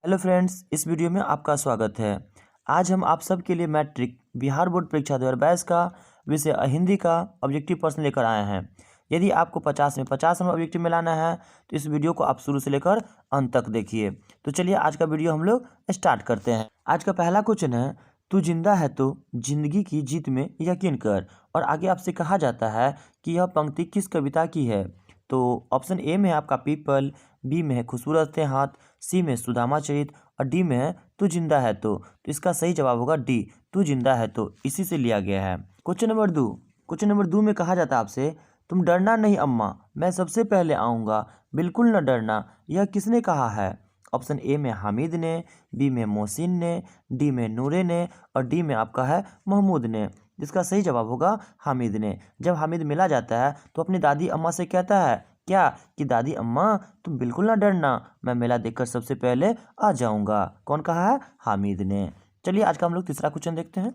Hello friends, इस video में आपका स्वागत है। आज हम आप सबके लिए मैट्रिक बिहार बोर्ड परीक्षा 2022 का विषय हिंदी का ऑब्जेक्टिव प्रश्न लेकर आए हैं। यदि आपको 50 में 50 नंबर ऑब्जेक्टिव में लाना है तो इस वीडियो को आप शुरू से लेकर अंत तक देखिए। तो चलिए आज का वीडियो हम लोग स्टार्ट करते हैं। आज का पहला क्वेश्चन है, तू जिंदा है तो जिंदगी की जीत में यकीन कर। और आगे आपसे कहा जाता है कि यह पंक्ति किस कविता की है। तो ऑप्शन ए में है आपका पीपल, बी में है खूबसूरत हाथ, सी में सुदामा चरित और डी में है तू जिंदा है तो इसका सही जवाब होगा डी, तू जिंदा है तो, इसी से लिया गया है। क्वेश्चन नंबर 2 में कहा जाता है आपसे, तुम डरना नहीं अम्मा, मैं सबसे पहले आऊँगा, बिल्कुल न डरना, यह किसने कहा है। ऑप्शन ए में हामिद ने, बी में मोहसिन ने, डी में नूरे ने और डी में आपका है महमूद ने। जिसका सही जवाब होगा हामिद ने। जब हामिद मिला जाता है तो अपनी दादी अम्मा से कहता है क्या कि दादी अम्मा तुम बिल्कुल ना डरना, मैं मेला देखकर सबसे पहले आ जाऊंगा। कौन कहा है? हामिद ने। चलिए आज का हम लोग तीसरा क्वेश्चन देखते हैं।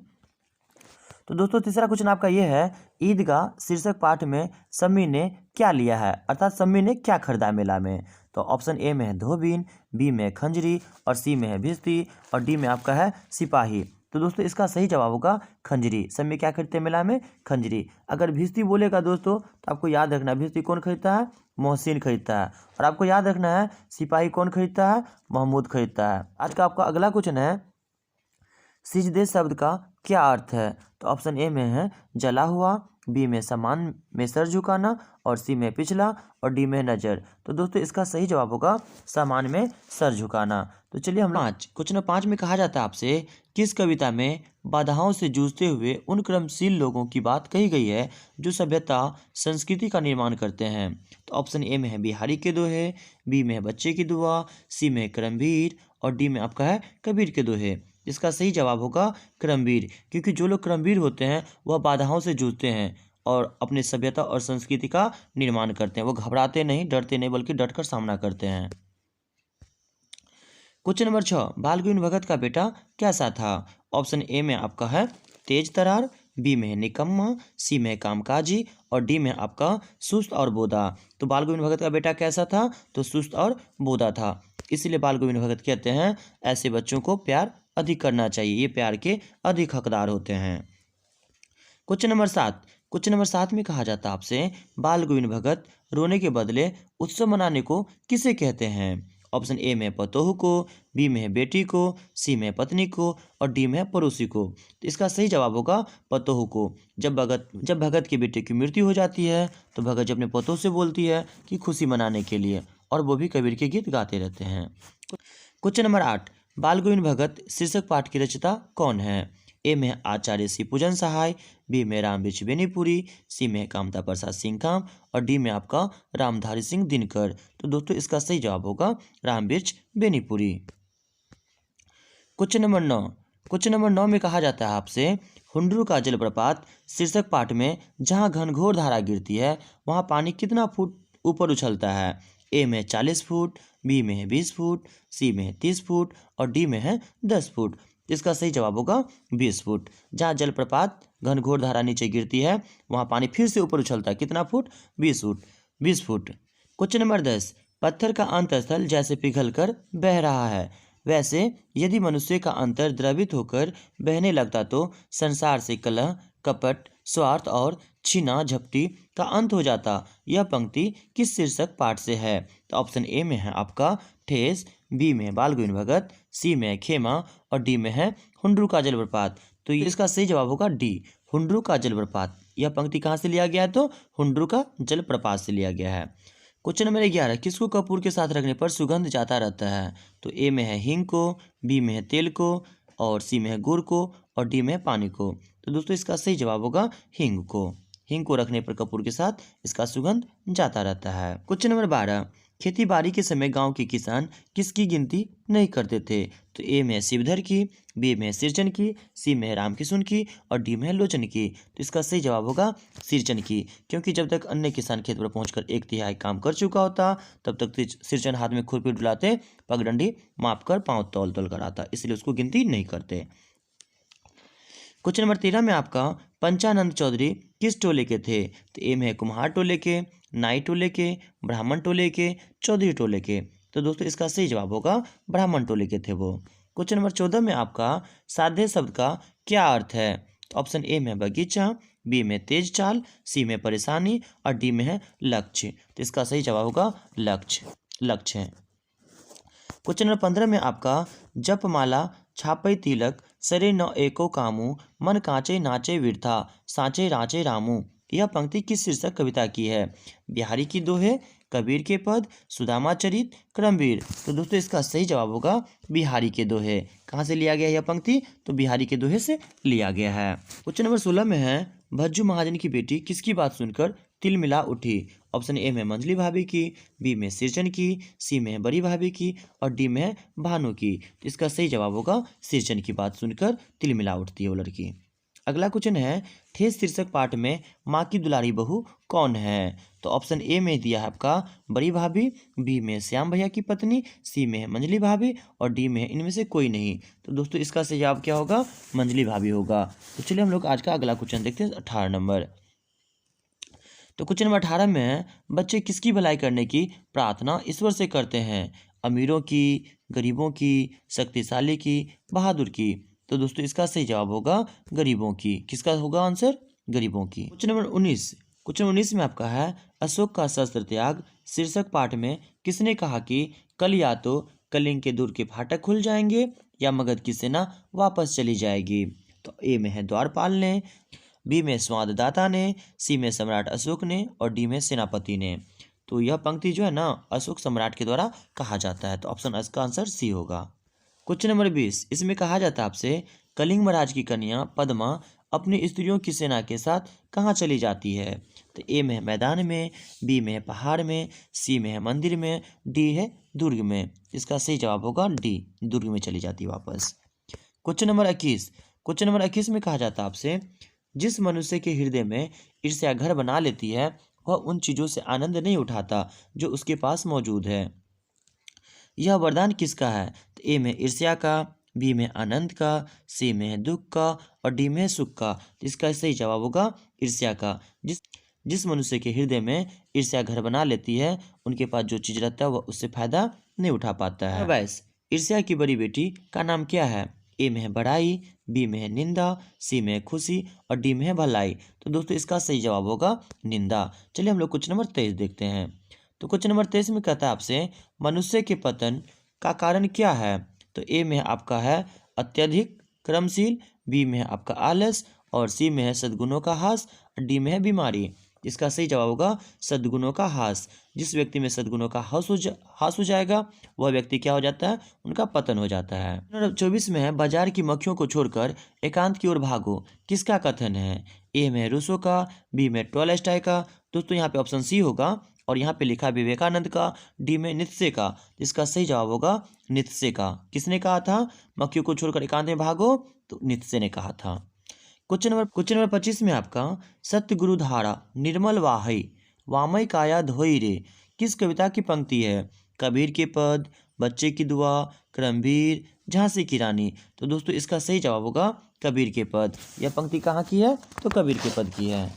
तो दोस्तों तीसरा क्वेश्चन आपका ये है, ईदगाह शीर्षक पाठ में सम्मी ने क्या लिया है, अर्थात सम्मी ने क्या खरीदा मेला में। तो ऑप्शन ए में है धोबिन, बी में है खंजरी और सी में है भिस्ती और डी में आपका है सिपाही। तो दोस्तों इसका सही जवाब होगा खंजरी। सम्मी क्या खरीदते हैं मेला में? खंजरी। अगर भिस्ती बोलेगा दोस्तों तो आपको याद रखना है भिस्ती कौन खरीदता है? मोहसिन खरीदता है। और आपको याद रखना है सिपाही कौन खरीदता है? महमूद खरीदता है। आज का आपका अगला क्वेश्चन है, सिजदे शब्द का क्या अर्थ है। तो ऑप्शन ए में है जला हुआ, बी में सामान में सर झुकाना और सी में पिछला और डी में नज़र। तो दोस्तों इसका सही जवाब होगा सामान में सर झुकाना। तो चलिए हम क्वेश्चन 5 में कहा जाता है आपसे, किस कविता में बाधाओं से जूझते हुए उन कर्मशील लोगों की बात कही गई है जो सभ्यता संस्कृति का निर्माण करते हैं। तो ऑप्शन ए में है बिहारी के दोहे, बी में है बच्चे की दुआ, सी में है करमवीर और डी में आपका है कबीर के दोहे। इसका सही जवाब होगा क्रमवीर, क्योंकि जो लोग क्रमवीर होते हैं वह बाधाओं से जूझते हैं और अपने सभ्यता और संस्कृति का निर्माण करते हैं। वो घबराते नहीं, डरते नहीं, बल्कि डटकर सामना करते हैं। क्वेश्चन नंबर 6, बाल गोविंद भगत का बेटा कैसा था। ऑप्शन ए में आपका है तेज तरार, बी में है निकम्मा, सी में है कामकाजी और डी में आपका सुस्त और बोधा। तो बाल गोविंद भगत का बेटा कैसा था? तो सुस्त और बोधा था। इसीलिए बाल गोविंद भगत कहते हैं ऐसे बच्चों को प्यार अधिक करना चाहिए, ये प्यार के अधिक हकदार होते हैं। क्वेश्चन नंबर 7 में कहा जाता है आपसे, बाल गोविंद भगत रोने के बदले उत्सव मनाने को किसे कहते हैं। ऑप्शन ए में पतोह को, बी में है बेटी को, सी में पत्नी को और डी में पड़ोसी को। तो इसका सही जवाब होगा पतोह को। जब भगत के बेटे की मृत्यु हो जाती है तो भगत जब अपने पतोह से बोलती है कि खुशी मनाने के लिए, और वो भी कबीर के गीत गाते रहते हैं। क्वेश्चन नंबर 8, बाल गोविंद भगत शीर्षक पाठ की रचयिता कौन है। ए में आचार्य श्री पूजन सहाय, बी में रामवृक्ष बेनीपुरी, सी में कामता प्रसाद सिंह काम और डी में आपका रामधारी सिंह दिनकर। तो दोस्तों इसका सही जवाब होगा रामवृक्ष बेनीपुरी। क्वेश्चन नंबर 9 में कहा जाता है आपसे, हुंडरू का जलप्रपात शीर्षक पाठ में जहाँ घनघोर धारा गिरती है वहाँ पानी कितना फुट ऊपर उछलता है। ए में 40 फुट, बी में है 20 फुट, सी में है 30 फुट और डी में है 10 फुट। इसका सही जवाब होगा 20 फुट। जहाँ जलप्रपात घनघोर धारा नीचे गिरती है वहाँ पानी फिर से ऊपर उछलता है, कितना फुट? 20 फुट। क्वेश्चन नंबर 10, पत्थर का अंतस्थल जैसे पिघल कर बह रहा है, वैसे यदि मनुष्य का अंतर द्रवित होकर बहने लगता तो संसार से कलह, कपट, स्वार्थ और छीना झपटी का अंत हो जाता। यह पंक्ति किस शीर्षक पाठ से है। तो ऑप्शन ए में है आपका ठेस, बी में है बाल गोविंद भगत, सी में है खेमा और डी में है हुंडरू का जलप्रपात। तो इसका सही जवाब होगा डी, हुंडरू का जलप्रपात। यह पंक्ति कहाँ से लिया गया है? तो हुंडरू का जलप्रपात से लिया गया है। क्वेश्चन नंबर 11, किसको कपूर के साथ रखने पर सुगंध जाता रहता है। तो ए में है हींग को, बी में है तेल को और सी में है गुड़ को और डी में है पानी को। तो दोस्तों इसका सही जवाब होगा हींग को। हींग को रखने पर कपूर के साथ इसका सुगंध जाता रहता है। क्वेश्चन नंबर 12, खेती बाड़ी के समय गांव के किसान किसकी गिनती नहीं करते थे। तो ए में शिवधर की, बी में सिरचन की, सी में रामकिशुन की और डी में लोचन की। तो इसका सही जवाब होगा सिरचन की, क्योंकि जब तक अन्य किसान खेत पर पहुंचकर 1/3 काम कर चुका होता तब तक सिरचन हाथ में खुरपी डुलाते, पगडंडी माप कर पाँव तौल तौल कर आता, इसलिए उसको गिनती नहीं करते। क्वेश्चन नंबर 13 में आपका पंचानंद चौधरी किस टोले के थे। तो ए में है कुम्हार टोले के, नाई टोले के, ब्राह्मण टोले के, चौधरी टोले के। तो दोस्तों इसका सही जवाब होगा ब्राह्मण टोले के थे वो। क्वेश्चन नंबर 14 में आपका साध्य शब्द का क्या अर्थ है? तो ऑप्शन ए में बगीचा, बी में तेज चाल, सी में परेशानी और डी में है लक्ष्य। तो इसका सही जवाब होगा लक्ष्य है। क्वेश्चन नंबर 15 में आपका जपमाला छापई तिलक सरे न एको कामू मन कांचे नाचे विरथा सांचे राचे रामू। यह पंक्ति किस शीर्षक कविता की है? बिहारी की दोहे, कबीर के पद, सुदामा चरित, क्रमवीर। तो दोस्तों इसका सही जवाब होगा बिहारी के दोहे। कहाँ से लिया गया यह पंक्ति? तो बिहारी के दोहे से लिया गया है। क्वेश्चन नंबर 16 में है भज्जू महाजन की बेटी किसकी बात सुनकर तिलमिला उठी? ऑप्शन ए में मंजली भाभी की, बी में सिरजन की, सी में बड़ी भाभी की और डी में है भानु की। तो इसका सही जवाब होगा सिरजन की बात सुनकर तिलमिला उठती है वो लड़की। अगला क्वेश्चन है ठेस शीर्षक पाठ में माँ की दुलारी बहू कौन है? तो ऑप्शन ए में दिया है आपका बड़ी भाभी, बी में श्याम भैया की पत्नी, सी में है मंजली भाभी और डी में है इनमें से कोई नहीं। तो दोस्तों इसका सही जवाब क्या होगा? मंजली भाभी होगा। तो चलिए हम लोग आज का अगला क्वेश्चन देखते हैं 18 नंबर। तो क्वेश्चन नंबर 18 में है बच्चे किसकी भलाई करने की प्रार्थना ईश्वर से करते हैं? अमीरों की, गरीबों की, शक्तिशाली की, बहादुर की। तो दोस्तों इसका सही जवाब होगा गरीबों की। किसका होगा आंसर? गरीबों की। क्वेश्चन नंबर 19 में आपका है अशोक का शस्त्र त्याग शीर्षक पाठ में किसने कहा कि कल या तो कलिंग के दूर के फाटक खुल जाएंगे या मगध की सेना वापस चली जाएगी? तो ए में है द्वारपाल ने, बी में स्वाददाता ने, सी में सम्राट अशोक ने और डी में सेनापति ने। तो यह पंक्ति जो है ना अशोक सम्राट के द्वारा कहा जाता है। तो ऑप्शन इसका आंसर सी होगा। क्वेश्चन नंबर 20 इसमें कहा जाता है आपसे कलिंग महाराज की कन्या पद्मा अपनी स्त्रियों की सेना के साथ कहाँ चली जाती है? तो ए में है मैदान में, बी में है पहाड़ में, सी में है मंदिर में, डी है दुर्ग में। इसका सही जवाब होगा डी, दुर्ग में चली जाती है वापस। क्वेश्चन नंबर 21 में कहा जाता है आपसे जिस मनुष्य के हृदय में ईर्ष्या घर बना लेती है वह उन चीज़ों से आनंद नहीं उठाता जो उसके पास मौजूद है। यह वरदान किसका है? तो ए में ईर्ष्या का, बी में आनंद का, सी में है दुख का और डी में है सुख का। तो इसका सही जवाब होगा ईर्ष्या का। जिस मनुष्य के हृदय में ईर्ष्या घर बना लेती है उनके पास जो चीज़ रहता है वह उससे फायदा नहीं उठा पाता है। वैस ईर्ष्या की बड़ी बेटी का नाम क्या है? ए में है बड़ाई, बी में है निंदा, सी में है खुशी और डी में है भलाई। तो दोस्तों इसका सही जवाब होगा निंदा। चलिए हम लोग क्वेश्चन नंबर 23 देखते हैं। तो क्वेश्चन नंबर 23 में कहता है आपसे मनुष्य के पतन का कारण क्या है? तो ए में आपका है अत्यधिक क्रमशील, बी में है आपका आलस और सी में है सद्गुणों का हास और डी में है बीमारी। इसका सही जवाब होगा सद्गुणों का हास। जिस व्यक्ति में सद्गुणों का हास हो जाएगा वह व्यक्ति क्या हो जाता है? उनका पतन हो जाता है। 24 में है बाजार की मक्खियों को छोड़कर एकांत की ओर भागो किसका कथन है? ए में रूसो का, बी में टॉलस्टॉय का। दोस्तों यहाँ पे ऑप्शन सी होगा और यहाँ पे लिखा है विवेकानंद का, डी में नीत्शे का। इसका सही जवाब होगा नीत्शे का। किसने कहा था मक्खियों को छोड़कर एकांत में भागो? तो नीत्शे ने कहा था। क्वेश्चन नंबर 25 में आपका सत्य गुरु धारा निर्मल वाहई वामय काया धोई रे किस कविता की पंक्ति है? कबीर के पद, बच्चे की दुआ, क्रमवीर, झांसी की रानी। तो दोस्तों इसका सही जवाब होगा कबीर के पद। यह पंक्ति कहाँ की है? तो कबीर के पद की है।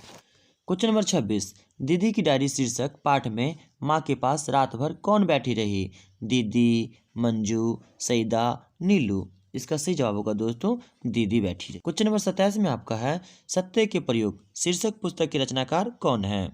क्वेश्चन नंबर 26 दीदी की डायरी शीर्षक पाठ में माँ के पास रात भर कौन बैठी रही? दीदी, मंजू, सईदा, नीलू। इसका सही जवाब होगा दोस्तों दीदी बैठी रही। क्वेश्चन नंबर 27 में आपका है सत्य के प्रयोग शीर्षक पुस्तक के रचनाकार कौन है?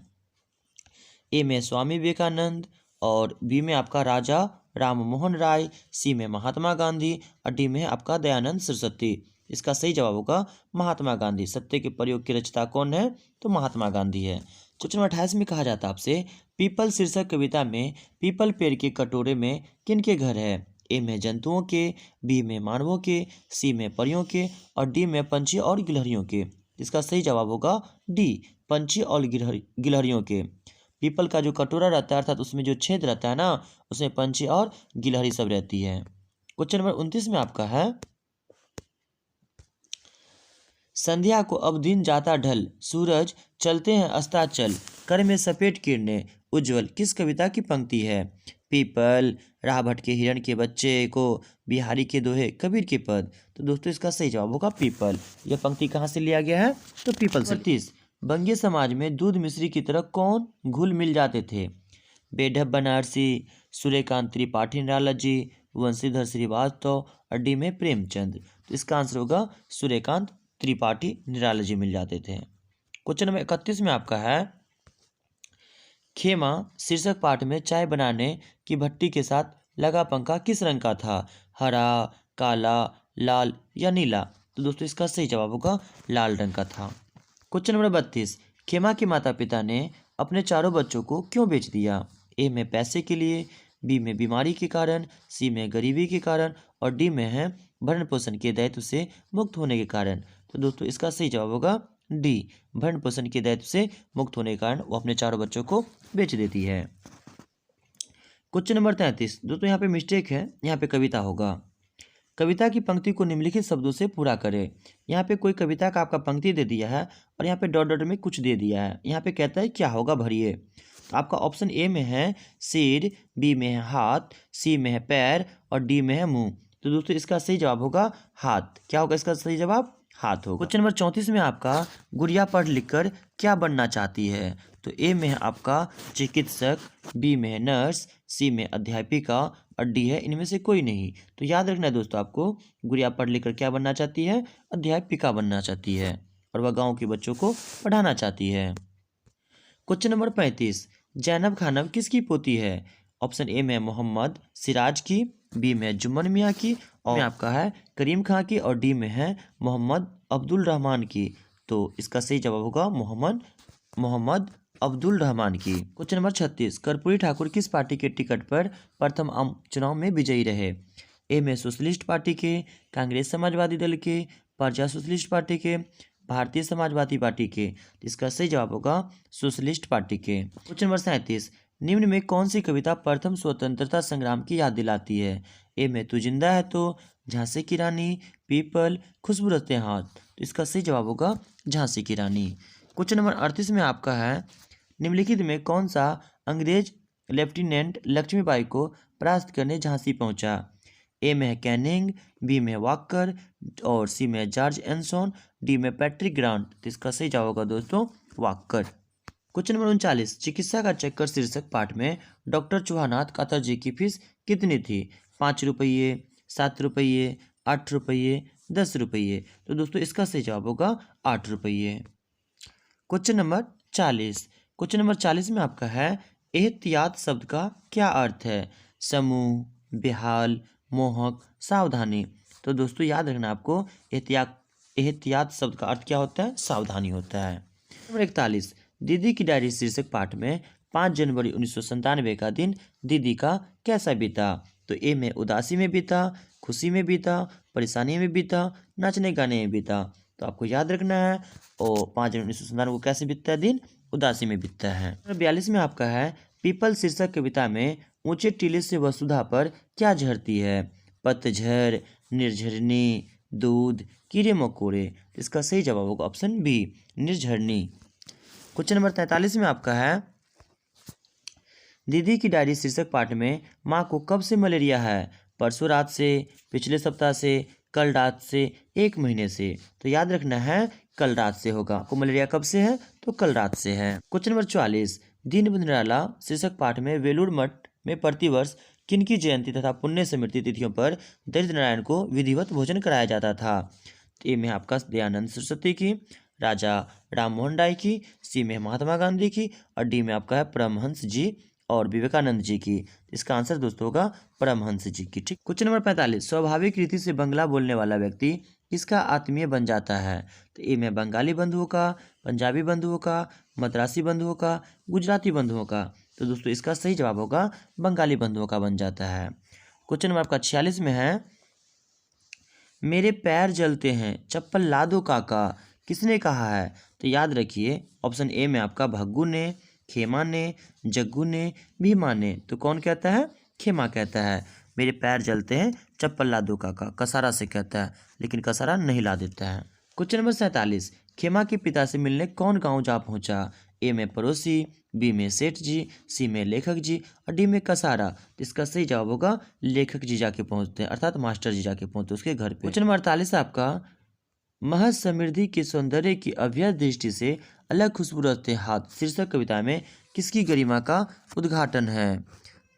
ए में स्वामी विवेकानंद और बी में आपका राजा राम मोहन राय, सी में महात्मा गांधी और डी में आपका दयानंद सरस्वती। इसका सही जवाब होगा महात्मा गांधी। सत्य के प्रयोग की रचयिता कौन है? तो महात्मा गांधी है। क्वेश्चन नंबर 28 में कहा जाता है आपसे पीपल शीर्षक कविता में पीपल पेड़ के कटोरे में किनके घर है? ए में जंतुओं के, बी में मानवों के, सी में परियों के और डी में पंछी और गिलहरियों के। इसका सही जवाब होगा डी, पंछी और गिलहरियों के। पीपल का जो कटोरा रहता है अर्थात उसमें जो छेद रहता है ना उसमें पंछी और गिलहरी सब रहती है। क्वेश्चन नंबर 29 में आपका है संध्या को अब दिन जाता ढल सूरज चलते हैं अस्ताचल कर में सफेद किरणें उज्जवल किस कविता की पंक्ति है? पीपल, रावट के हिरण के बच्चे को, बिहारी के दोहे, कबीर के पद। तो दोस्तों इसका सही जवाब होगा पीपल। यह पंक्ति कहाँ से लिया गया है? तो पीपल से। 38 बंगी समाज में दूध मिश्री की तरह कौन घुल मिल जाते थे? बेढब बनारसी, सूर्यकांत त्रिपाठी निराला जी, वंशीधर श्रीवास्तव और डी में प्रेमचंद। तो इसका आंसर होगा सूर्यकांत त्रिपाठी निराला जी मिल जाते थे। क्वेश्चन नंबर 31 में आपका है, खेमा शीर्षक पाठ में चाय बनाने की भट्टी के साथ लगा पंखा किस रंग का था? हरा, काला, लाल या नीला? तो दोस्तों इसका सही जवाब होगा लाल रंग का था। क्वेश्चन नंबर 32, खेमा के माता पिता ने अपने चारों बच्चों को क्यों बेच दिया? ए में पैसे के लिए, बी में बीमारी के कारण, सी में गरीबी के कारण और डी में है भरण पोषण के दायित्व से मुक्त होने के कारण। तो दोस्तों इसका सही जवाब होगा डी, भरण पोषण के दायित्व से मुक्त होने के कारण वो अपने चारों बच्चों को बेच देती है। क्वेश्चन नंबर 33, दोस्तों यहाँ पे मिस्टेक है, यहाँ पे कविता होगा। कविता की पंक्ति को निम्नलिखित शब्दों से पूरा करें। यहाँ पे कोई कविता का आपका पंक्ति दे दिया है और यहाँ पे डॉट डॉट में कुछ दे दिया है। यहाँ पे कहता है क्या होगा भरिए। तो आपका ऑप्शन ए में है सिर, बी में है हाथ, सी में है पैर और डी में है मुंह। तो दोस्तों इसका सही जवाब होगा हाथ। क्या होगा इसका सही जवाब? हाथ होगा। क्वेश्चन नंबर 34 में आपका, गुड़िया पढ़ लिख कर क्या बनना चाहती है? तो ए में है आपका चिकित्सक, बी में है नर्स, सी में अध्यापिका और डी है इनमें से कोई नहीं। तो याद रखना है दोस्तों आपको, गुड़िया पढ़ लिख कर क्या बनना चाहती है? अध्यापिका बनना चाहती है और वह गाँव के बच्चों को पढ़ाना चाहती है। क्वेश्चन नंबर 35, जैनब खानम किसकी पोती है? ऑप्शन ए में मोहम्मद सिराज की, बी में जुम्मन मियाँ की और में आपका है करीम खां की और डी में है मोहम्मद अब्दुल रहमान की। तो इसका सही जवाब होगा मोहम्मद अब्दुल रहमान की। क्वेश्चन नंबर 36, कर्पूरी ठाकुर किस पार्टी के टिकट पर प्रथम आम चुनाव में विजयी रहे? ए में सोशलिस्ट पार्टी के, कांग्रेस समाजवादी दल के, प्रजा सोशलिस्ट पार्टी के, भारतीय समाजवादी पार्टी के। इसका सही जवाब होगा सोशलिस्ट पार्टी के। क्वेश्चन नंबर 37, निम्न में कौन सी कविता प्रथम स्वतंत्रता संग्राम की याद दिलाती है? ए में तू जिंदा है तो, झांसी की रानी, पीपल, खुशबू रखते हाथ। तो इसका सही जवाब होगा झांसी की रानी। क्वेश्चन नंबर 38 में आपका है, निम्नलिखित में कौन सा अंग्रेज लेफ्टिनेंट लक्ष्मीबाई को परास्त करने झांसी पहुंचा? ए में है कैनिंग, बी में है वॉकर और सी में है जॉर्ज एनसन, डी में पैट्रिक ग्रांट। तो इसका सही जवाब होगा दोस्तों वॉकर। क्वेश्चन नंबर 39, चिकित्सा का चक्कर शीर्षक पाठ में डॉक्टर चौहानाथ कातर जी की फीस कितनी थी? 5 रुपये, 7 रुपये, 8 रुपये, 10 रुपये। तो दोस्तों इसका सही जवाब होगा 8 रुपये। क्वेश्चन नंबर 40, क्वेश्चन नंबर 40 में आपका है, एहतियात शब्द का क्या अर्थ है? समूह, बेहाल, मोहक, सावधानी। तो दोस्तों याद रखना आपको, एहतियात शब्द का अर्थ क्या होता है? सावधानी होता है। नंबर 41, दीदी की डायरी शीर्षक पाठ में 5 जनवरी 1997 का दिन दीदी का कैसा बीता? तो ए में उदासी में बीता, खुशी में बीता, परेशानी में बीता, नाचने गाने में बीता। तो आपको याद रखना है, और 5 जनवरी 1997 को कैसे बीतता है दिन? उदासी में बीतता है। नंबर 42 में आपका है, पीपल शीर्षक कविता में ऊंचे टीले से वसुधा पर क्या झरती है? पतझड़, निर्झरनी, दूध, कीड़े मकोड़े। इसका सही जवाब होगा ऑप्शन बी, निर्झरनी। क्वेश्चन नंबर 43 में आपका है, दीदी की डायरी शीर्षक पाठ में माँ को कब से मलेरिया है? परसों रात से, पिछले सप्ताह से, कल रात से, 1 महीने से। तो याद रखना है कल रात से होगा। आपको मलेरिया कब से है? तो कल रात से है। क्वेश्चन नंबर 44, दीनबंधु निराला शीर्षक पाठ में वेलूर मठ में प्रतिवर्ष किनकी जयंती तथा पुण्य स्मृति तिथियों पर दरिद्र नारायण को विधिवत भोजन कराया जाता था? ए में आपका दयानंद सरस्वती की, राजा राम मोहन राय की, सी में महात्मा गांधी की और डी में आपका है परमहंस जी और विवेकानंद जी की। इसका आंसर दोस्तों होगा परमहंस जी की। ठीक। क्वेश्चन नंबर 45, स्वाभाविक रीति से बंगला बोलने वाला व्यक्ति किसका आत्मीय बन जाता है? तो ए में बंगाली बंधुओं का, पंजाबी बंधुओं का, मद्रासी बंधुओं का, गुजराती बंधुओं का। तो दोस्तों इसका सही जवाब होगा बंगाली बंधुओं का बन जाता है। क्वेश्चन नंबर आपका 46 में है, मेरे पैर जलते हैं चप्पल ला दो काका, किसने कहा है? तो याद रखिए, ऑप्शन ए में आपका भग्गू ने, खेमा ने, जग्गू ने, भीमा ने। तो कौन कहता है? खेमा कहता है मेरे पैर जलते हैं चप्पल ला दो काका, कसारा से कहता है, लेकिन कसारा नहीं ला देता है। क्वेश्चन नंबर 47, खेमा के पिता से मिलने कौन गांव जा पहुंचा? ए में पड़ोसी, बी में सेठ जी, सी में लेखक जी और डी में कसारा। तो इसका सही जवाब होगा लेखक जी जाके पहुंचते हैं, अर्थात मास्टर जी जाके पहुंचते उसके घर पे। क्वेश्चन नंबर 48 आपका, महज समृद्धि के सौंदर्य की अव्यक्त दृष्टि से अलग खुशबू रखते हाथ शीर्षक कविता में किसकी गरिमा का उद्घाटन है?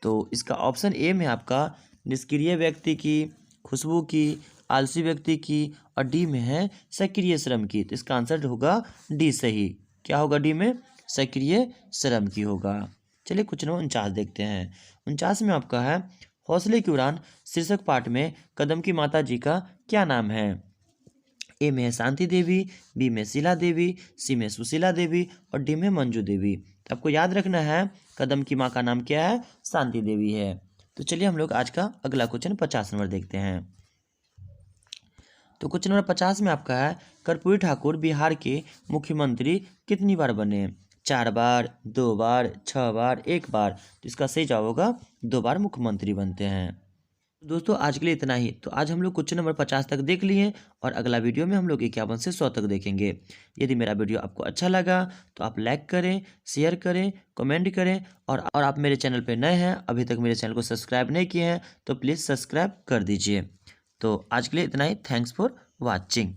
तो इसका ऑप्शन ए में आपका निष्क्रिय व्यक्ति की, खुशबू की, आलसी व्यक्ति की और डी में है सक्रिय श्रम की। तो इसका आंसर होगा डी सही। क्या होगा डी में? सक्रिय श्रम की होगा। चलिए क्वेश्चन नंबर 49 देखते हैं। 49 में आपका है हौसले की उड़ान शीर्षक पाठ में कदम की माता जी का क्या नाम है? ए में है शांति देवी, बी में शीला देवी, सी में सुशीला देवी और डी में मंजू देवी। तो आपको याद रखना है कदम की माँ का नाम क्या है? शांति देवी है। तो चलिए हम लोग आज का अगला क्वेश्चन 50 नंबर देखते हैं। तो क्वेश्चन नंबर 50 में आपका है कर्पूरी ठाकुर बिहार के मुख्यमंत्री कितनी बार बने? 4 बार, 2 बार, 6 बार, 1 बार। तो इसका सही जवाब होगा 2 बार मुख्यमंत्री बनते हैं। दोस्तों आज के लिए इतना ही। तो आज हम लोग क्वेश्चन नंबर 50 तक देख लिए और अगला वीडियो में हम लोग 51 से 100 तक देखेंगे। यदि मेरा वीडियो आपको अच्छा लगा तो आप लाइक करें, शेयर करें, कमेंट करें और आप मेरे चैनल पे नए हैं, अभी तक मेरे चैनल को सब्सक्राइब नहीं किए हैं तो प्लीज़ सब्सक्राइब कर दीजिए। तो आज के लिए इतना ही। Thanks for watching.